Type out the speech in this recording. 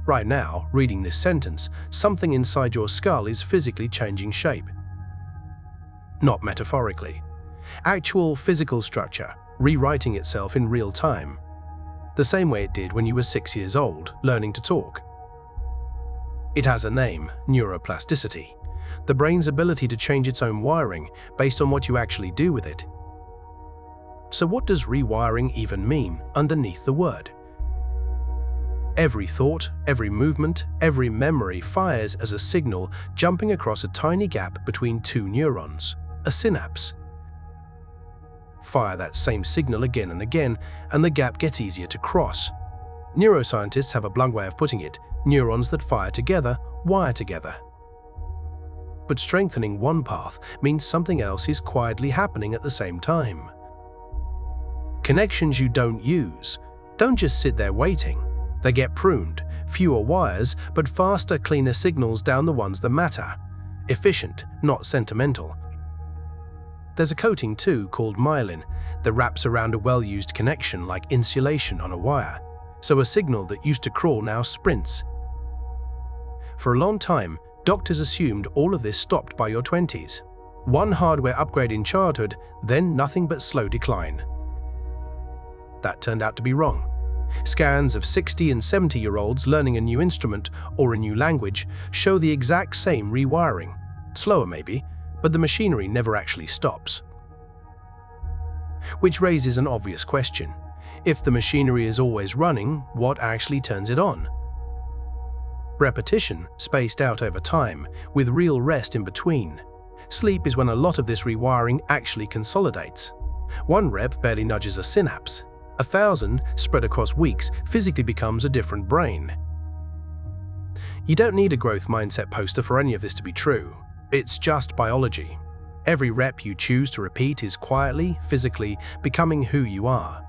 Right now, reading this sentence, something inside your skull is physically changing shape. Not metaphorically. Actual physical structure, rewriting itself in real time. The same way it did when you were 6 years old, learning to talk. It has a name, neuroplasticity, the brain's ability to change its own wiring based on what you actually do with it. So what does rewiring even mean underneath the word? Every thought, every movement, every memory fires as a signal jumping across a tiny gap between two neurons, a synapse. Fire that same signal again and again, and the gap gets easier to cross. Neuroscientists have a blunt way of putting it: neurons that fire together, wire together. But strengthening one path means something else is quietly happening at the same time. Connections you don't use don't just sit there waiting. They get pruned, fewer wires, but faster, cleaner signals down the ones that matter. Efficient, not sentimental. There's a coating too, called myelin, that wraps around a well-used connection like insulation on a wire, so a signal that used to crawl now sprints. For a long time, doctors assumed all of this stopped by your 20s. One hardware upgrade in childhood, then nothing but slow decline. That turned out to be wrong. Scans of 60 and 70-year-olds learning a new instrument or a new language show the exact same rewiring. Slower maybe, but the machinery never actually stops. Which raises an obvious question. If the machinery is always running, what actually turns it on? Repetition, spaced out over time, with real rest in between. Sleep is when a lot of this rewiring actually consolidates. One rep barely nudges a synapse. 1,000, spread across weeks, physically becomes a different brain. You don't need a growth mindset poster for any of this to be true. It's just biology. Every rep you choose to repeat is quietly, physically becoming who you are.